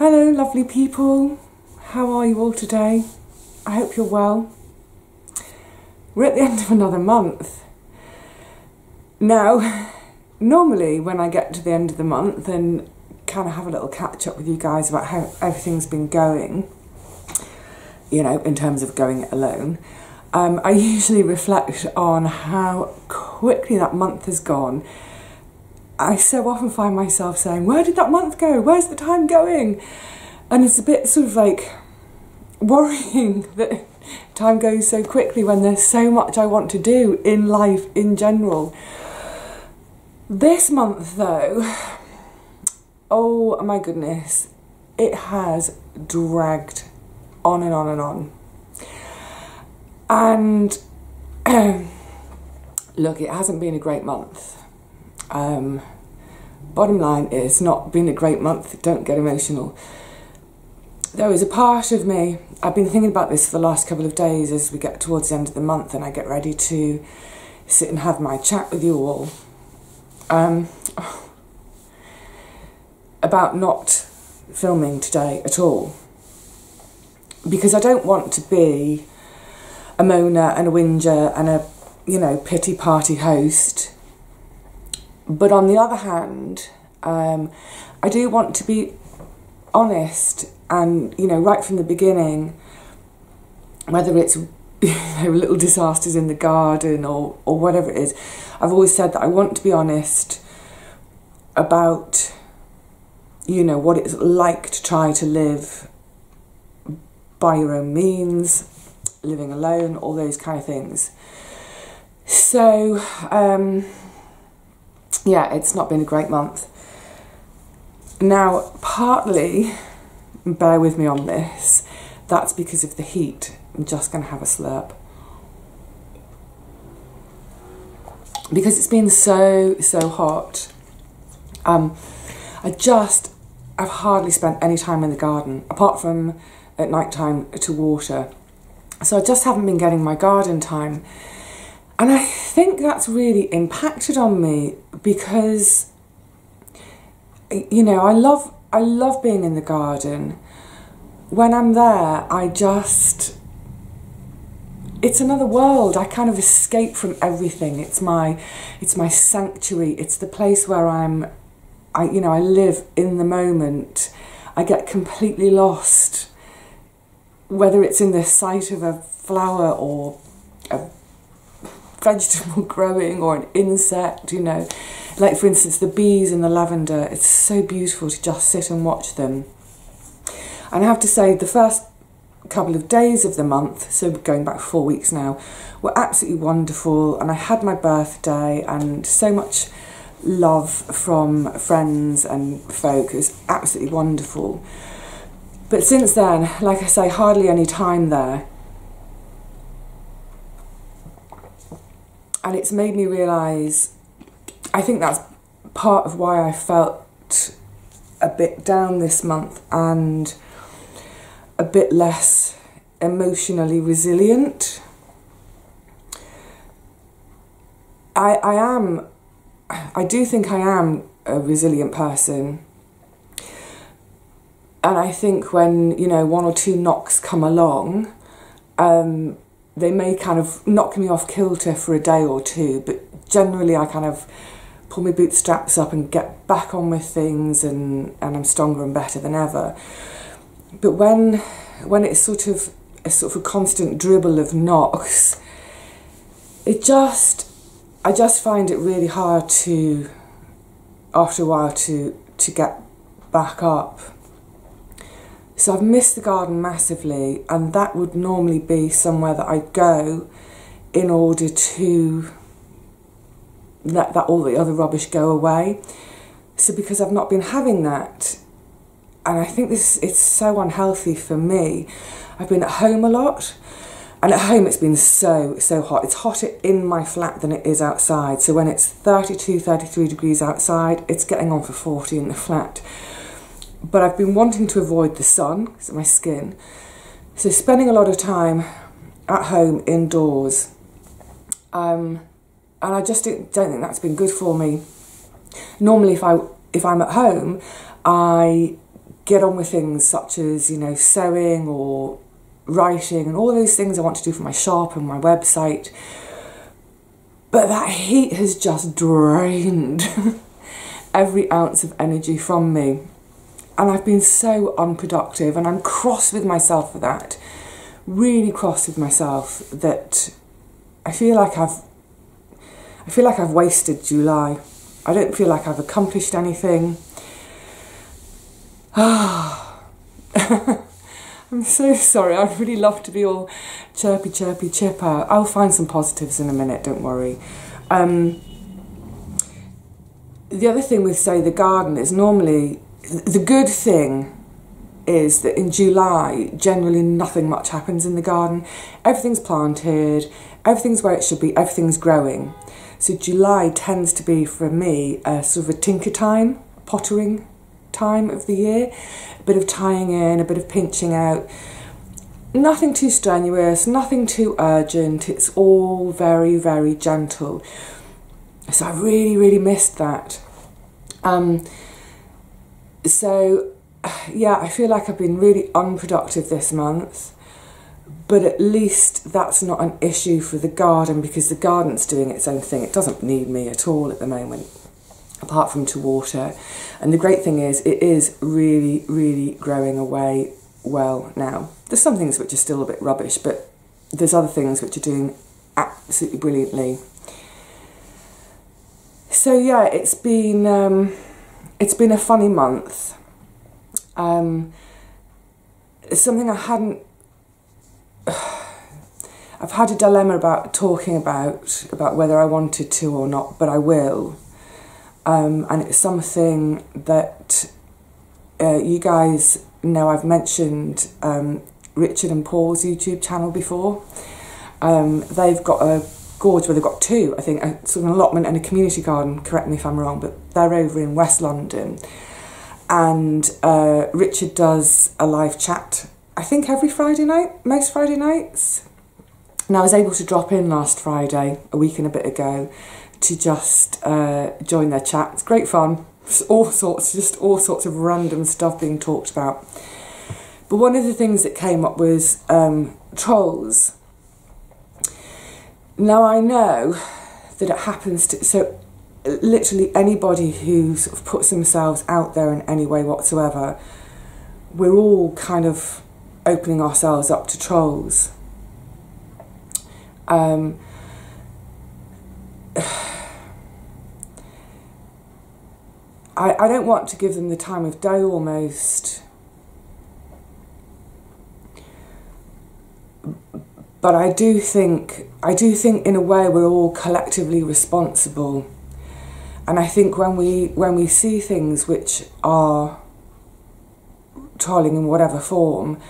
Hello lovely people, how are you all today? I hope you're well. We're at the end of another month. Now, normally when I get to the end of the month and kind of have a little catch up with you guys about how everything's been going, you know, in terms of going it alone, I usually reflect on how quickly that month has gone. I so often find myself saying, where did that month go? Where's the time going? And it's a bit sort of like worrying that time goes so quickly when there's so much I want to do in life in general. This month though, oh my goodness, it has dragged on and on and on. And look, it hasn't been a great month. Bottom line is, it's not been a great month. Don't get emotional. There is a part of me, I've been thinking about this for the last couple of days as we get towards the end of the month and I get ready to sit and have my chat with you all about not filming today at all, because I don't want to be a moaner and a whinger and a, you know, pity party host. But on the other hand, I do want to be honest and, you know, right from the beginning, whether it's, you know, little disasters in the garden or whatever it is, I've always said that I want to be honest about, you know, what it's like to try to live by your own means, living alone, all those kind of things. So, yeah, it's not been a great month. Now, partly, bear with me on this, that's because of the heat. I'm just going to have a slurp. Because it's been so hot. I've hardly spent any time in the garden, apart from at night time to water. So I just haven't been getting my garden time. And I think that's really impacted on me because, you know, I love being in the garden. When I'm there, it's another world. I kind of escape from everything. It's my sanctuary. It's the place where I live in the moment. I get completely lost, whether it's in the sight of a flower or a vegetable growing or an insect, you know, like for instance the bees and the lavender. It's so beautiful to just sit and watch them. And I have to say, the first couple of days of the month, so going back 4 weeks now, were absolutely wonderful, and I had my birthday and so much love from friends and folk. It was absolutely wonderful. But since then, like I say, hardly any time there. And it's made me realise, I think that's part of why I felt a bit down this month and a bit less emotionally resilient. I do think I am a resilient person. And I think when, you know, one or two knocks come along, they may kind of knock me off kilter for a day or two, but generally I kind of pull my bootstraps up and get back on with things, and I'm stronger and better than ever. But when it's sort of a constant dribble of knocks, I just find it really hard to, after a while, to get back up. So I've missed the garden massively, and that would normally be somewhere that I'd go in order to let all the other rubbish go away. So because I've not been having that, and I think it's so unhealthy for me. I've been at home a lot, and at home it's been so hot. It's hotter in my flat than it is outside. So when it's 32, 33 degrees outside, it's getting on for 40 in the flat. But I've been wanting to avoid the sun because of my skin. So spending a lot of time at home indoors. And I just don't think that's been good for me. Normally if I'm at home, I get on with things such as, you know, sewing or writing and all those things I want to do for my shop and my website. But that heat has just drained every ounce of energy from me. And I've been so unproductive, and I'm cross with myself for that. Really cross with myself that I feel like I've wasted July. I don't feel like I've accomplished anything. I'm so sorry. I'd really love to be all chirpy, chirpy, chipper. I'll find some positives in a minute, don't worry. The other thing with, say, the garden is normally, the good thing is that in July, generally nothing much happens in the garden. Everything's planted, everything's where it should be, everything's growing. So July tends to be, for me, a sort of a tinker time, pottering time of the year. A bit of tying in, a bit of pinching out. Nothing too strenuous, nothing too urgent. It's all very, very gentle. So I really, really missed that. So, yeah, I feel like I've been really unproductive this month. But at least that's not an issue for the garden, because the garden's doing its own thing. It doesn't need me at all at the moment, apart from to water. And the great thing is, it is really, really growing away well now. There's some things which are still a bit rubbish, but there's other things which are doing absolutely brilliantly. So yeah, it's been a funny month. It's something I hadn't. I've had a dilemma about talking about whether I wanted to or not, but I will. And it's something that you guys know I've mentioned Richard and Paul's YouTube channel before. They've got a gorge where they've got two, I think, sort of an allotment and a community garden, correct me if I'm wrong, but they're over in West London. And Richard does a live chat, I think every Friday night, most Friday nights. And I was able to drop in last Friday, a week and a bit ago, to just join their chat. It's great fun. It's all sorts of random stuff being talked about. But one of the things that came up was trolls. Now I know that it happens to, so literally anybody who sort of puts themselves out there in any way whatsoever, we're all kind of opening ourselves up to trolls. I don't want to give them the time of day almost, but I do think in a way we're all collectively responsible. And I think when we see things which are trolling in whatever form,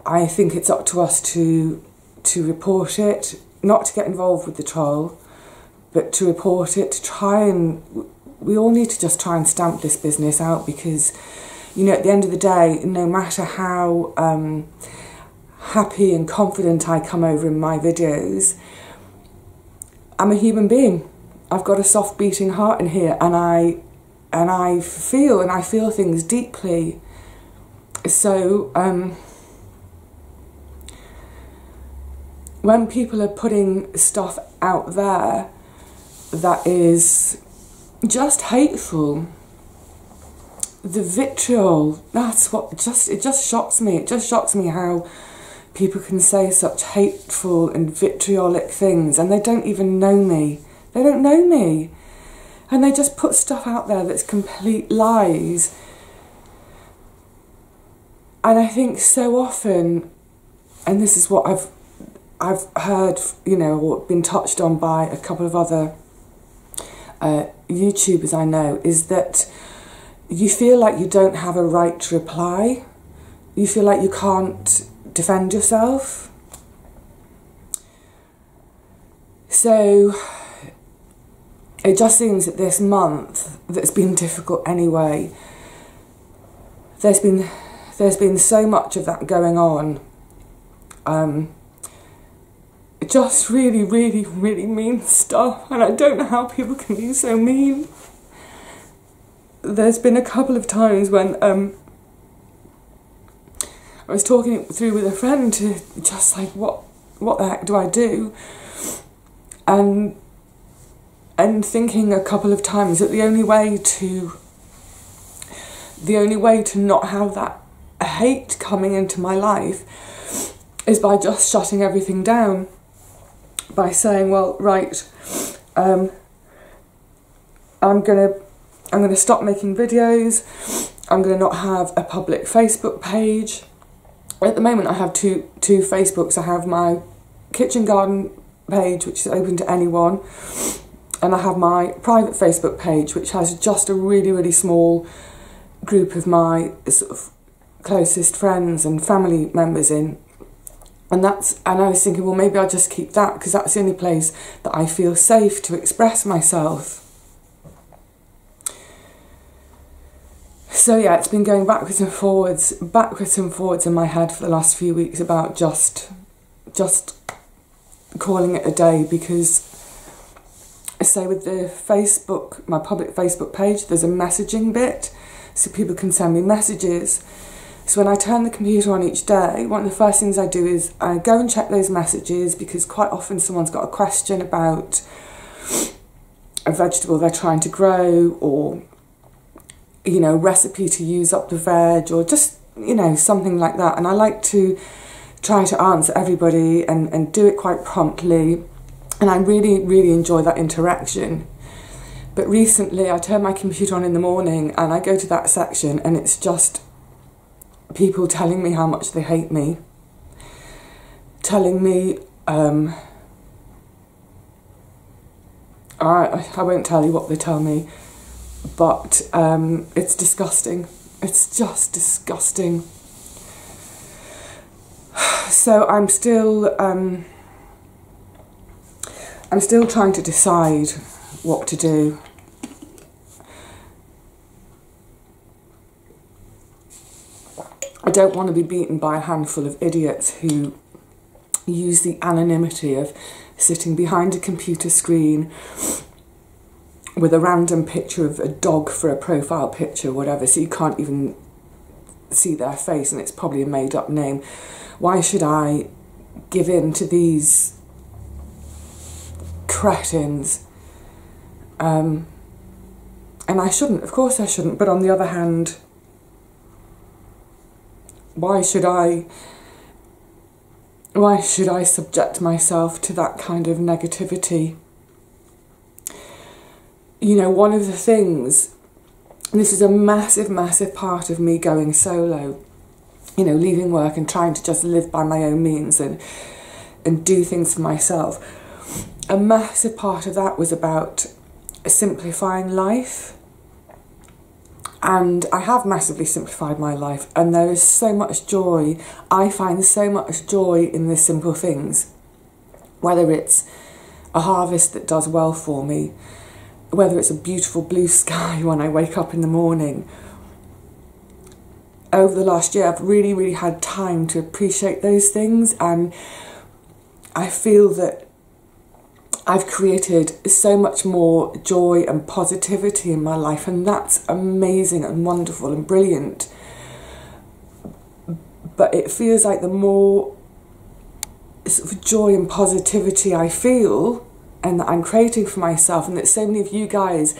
I think it's up to us to report it, not to get involved with the troll, but to report it, to try and, we all need to just try and stamp this business out, because, you know, at the end of the day, no matter how happy and confident I come over in my videos, I'm a human being. I've got a soft beating heart in here, and I feel things deeply. So when people are putting stuff out there that is just hateful, the vitriol, that's what it just shocks me. It just shocks me how people can say such hateful and vitriolic things, and they don't even know me. They don't know me. And they just put stuff out there that's complete lies. And I think so often, and this is what I've heard, you know, or been touched on by a couple of other YouTubers I know, is that you feel like you don't have a right to reply. You feel like you can't defend yourself. So it just seems that this month, that's been difficult anyway, there's been so much of that going on. Just really, really, really mean stuff, and I don't know how people can be so mean. There's been a couple of times when I was talking it through with a friend to just like, what the heck do I do? And thinking a couple of times that the only way to not have that hate coming into my life is by just shutting everything down, by saying, well, right, I'm gonna stop making videos. I'm gonna not have a public Facebook page. At the moment I have two Facebooks. I have my kitchen garden page, which is open to anyone, and I have my private Facebook page, which has just a really, really small group of my sort of closest friends and family members in. And I was thinking, well, maybe I'll just keep that, because that's the only place that I feel safe to express myself. So yeah, it's been going backwards and forwards in my head for the last few weeks about just calling it a day, because, say, with the Facebook, my public Facebook page, there's a messaging bit, so people can send me messages. So when I turn the computer on each day, one of the first things I do is I go and check those messages, because quite often someone's got a question about a vegetable they're trying to grow, or, you know, recipe to use up the veg, or just, you know, something like that. And I like to try to answer everybody and do it quite promptly. And I really, really enjoy that interaction. But recently I turn my computer on in the morning and I go to that section and it's just people telling me how much they hate me. Telling me, I won't tell you what they tell me, but it's disgusting. It's just disgusting. So I'm still trying to decide what to do. I don't want to be beaten by a handful of idiots who use the anonymity of sitting behind a computer screen with a random picture of a dog for a profile picture, whatever, so you can't even see their face and it's probably a made-up name. Why should I give in to these cretins? And I shouldn't, of course I shouldn't, but on the other hand, why should I subject myself to that kind of negativity? You know, one of the things, and this is a massive, massive part of me going solo, you know, leaving work and trying to just live by my own means and do things for myself. A massive part of that was about simplifying life. And I have massively simplified my life, and there is so much joy. I find so much joy in the simple things. Whether it's a harvest that does well for me, whether it's a beautiful blue sky when I wake up in the morning. Over the last year, I've really, really had time to appreciate those things, and I feel that I've created so much more joy and positivity in my life, and that's amazing and wonderful and brilliant. But it feels like the more sort of joy and positivity I feel and that I'm creating for myself, and that so many of you guys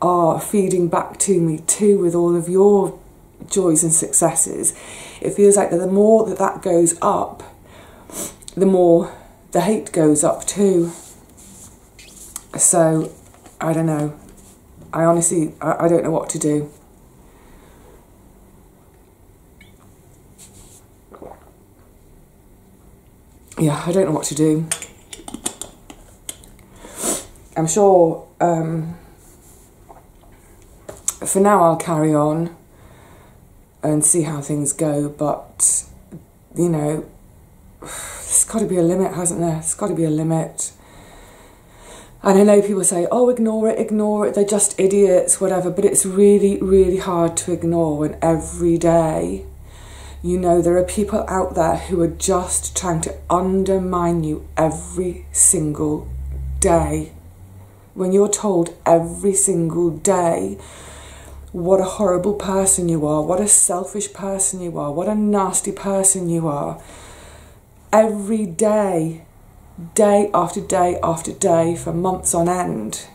are feeding back to me too with all of your joys and successes, it feels like that the more that goes up, the more the hate goes up too. So, I don't know. I honestly, I don't know what to do. Yeah, I don't know what to do. I'm sure, for now I'll carry on and see how things go, but, you know, there's got to be a limit, hasn't there? There's got to be a limit. And I know people say, oh, ignore it, they're just idiots, whatever, but it's really, really hard to ignore when every day, you know, there are people out there who are just trying to undermine you every single day. When you're told every single day what a horrible person you are, what a selfish person you are, what a nasty person you are. Every day, day after day after day, for months on end.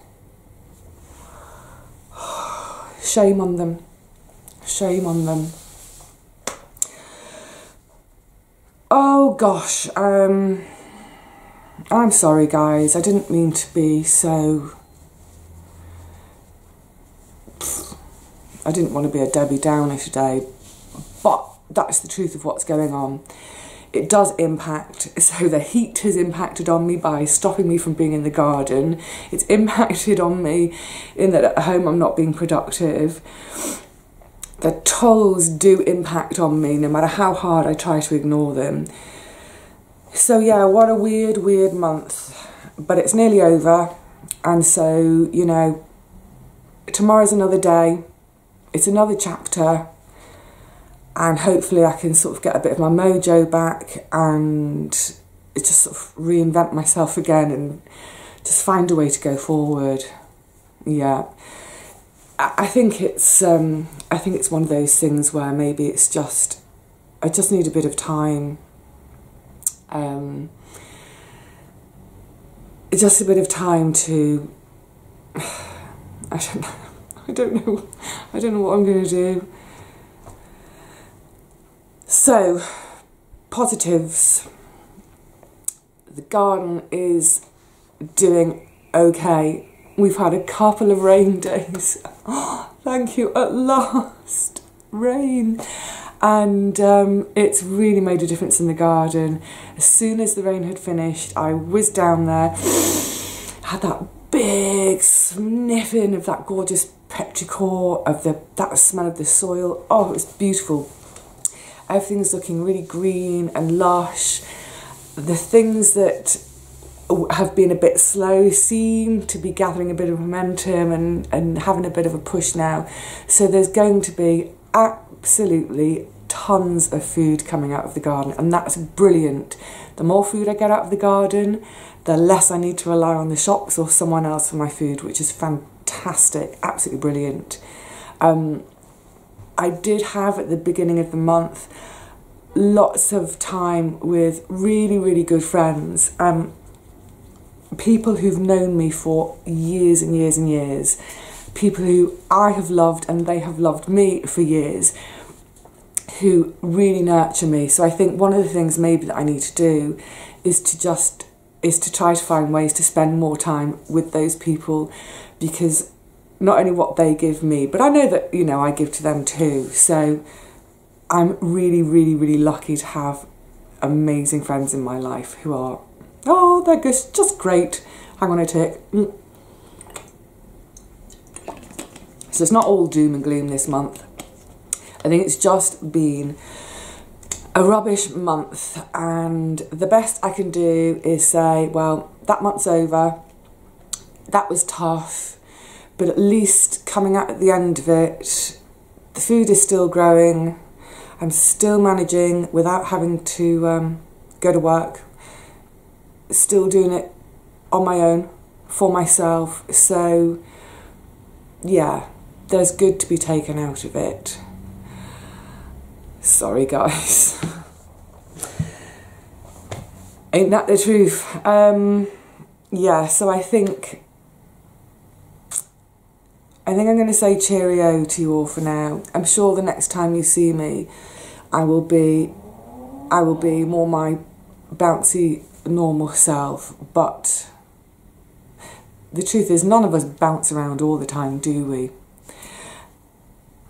Shame on them. Shame on them. Oh gosh, I'm sorry guys, I didn't mean to be so... I didn't want to be a Debbie Downer today, but that's the truth of what's going on. It does impact, so the heat has impacted on me by stopping me from being in the garden. It's impacted on me in that at home I'm not being productive. The tolls do impact on me no matter how hard I try to ignore them. So yeah, what a weird, weird month. But it's nearly over, and so, you know, tomorrow's another day. It's another chapter, and hopefully I can sort of get a bit of my mojo back and just sort of reinvent myself again and just find a way to go forward. Yeah, I think it's one of those things where maybe it's just, I just need a bit of time. Just a bit of time to, I don't know what I'm going to do. So, positives. The garden is doing okay. We've had a couple of rain days. Oh, thank you, at last, rain. And it's really made a difference in the garden. As soon as the rain had finished, I whizzed down there, had that big sniffing of that gorgeous petrichor, of that smell of the soil. Oh, it was beautiful. Everything's looking really green and lush. The things that have been a bit slow seem to be gathering a bit of momentum and having a bit of a push now. So there's going to be absolutely tons of food coming out of the garden, and that's brilliant. The more food I get out of the garden, the less I need to rely on the shops or someone else for my food, which is fantastic, absolutely brilliant. I did have at the beginning of the month lots of time with really, really good friends, people who've known me for years and years and years, people who I have loved and they have loved me for years, who really nurture me. So I think one of the things maybe that I need to do is to try to find ways to spend more time with those people, because not only what they give me, but I know that, you know, I give to them too. So I'm really, really, really lucky to have amazing friends in my life who are, oh, they're just great. Hang on a tick. So it's not all doom and gloom this month. I think it's just been a rubbish month, and the best I can do is say, well, that month's over. That was tough, but at least coming out at the end of it, the food is still growing. I'm still managing without having to go to work. Still doing it on my own, for myself. So, yeah, there's good to be taken out of it. Sorry, guys. Ain't that the truth? Yeah, so I think I'm going to say cheerio to you all for now. I'm sure the next time you see me, I will be more my bouncy, normal self. But the truth is, none of us bounce around all the time, do we?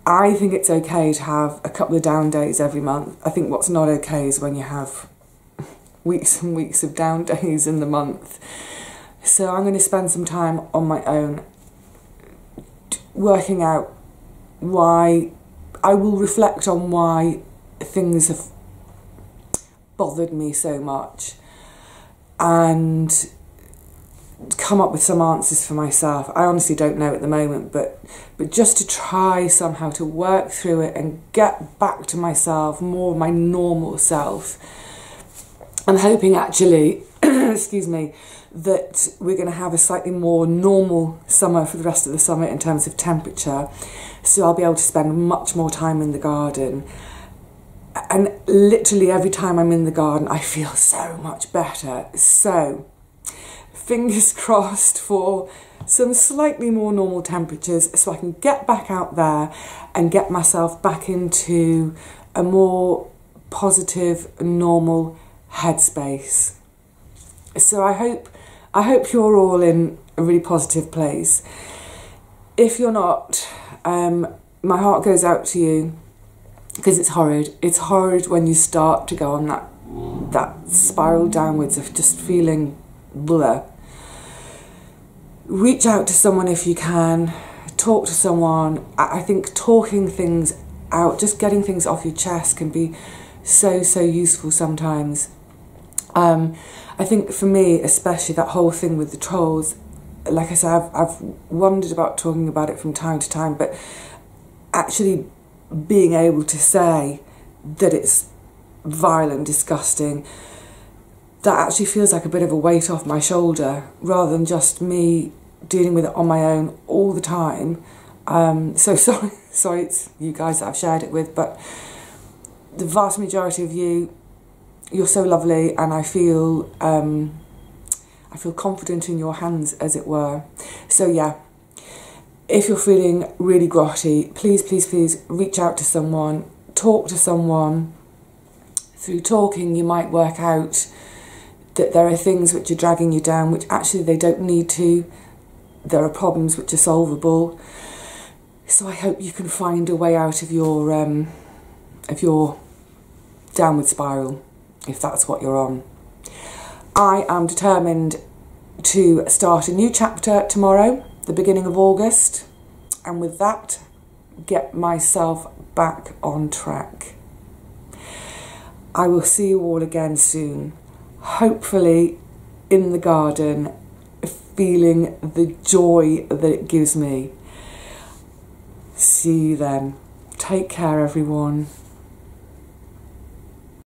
I think it's okay to have a couple of down days every month. I think what's not okay is when you have weeks and weeks of down days in the month. So I'm going to spend some time on my own working out why. I will reflect on why things have bothered me so much and come up with some answers for myself. I honestly don't know at the moment, but just to try somehow to work through it and get back to myself, more my normal self. I'm hoping actually excuse me, that we're going to have a slightly more normal summer for the rest of the summer in terms of temperature. So I'll be able to spend much more time in the garden. And literally every time I'm in the garden, I feel so much better. So fingers crossed for some slightly more normal temperatures so I can get back out there and get myself back into a more positive, normal headspace. So I hope you're all in a really positive place. If you're not, my heart goes out to you, because it's horrid. It's horrid when you start to go on that spiral downwards of just feeling blah. Reach out to someone if you can. Talk to someone. I think talking things out, just getting things off your chest, can be so useful sometimes. I think for me, especially, that whole thing with the trolls, like I said, I've wondered about talking about it from time to time, but actually being able to say that it's vile and disgusting, that actually feels like a bit of a weight off my shoulder, rather than just me dealing with it on my own all the time. So sorry it's you guys that I've shared it with, but the vast majority of you, you're so lovely, and I feel confident in your hands, as it were. So yeah, if you're feeling really grotty, please reach out to someone, talk to someone. Through talking, you might work out that there are things which are dragging you down, which actually they don't need to. There are problems which are solvable. So I hope you can find a way out of your downward spiral, if that's what you're on. I am determined to start a new chapter tomorrow, the beginning of August, and with that, get myself back on track. I will see you all again soon, hopefully in the garden, feeling the joy that it gives me. See you then. Take care, everyone.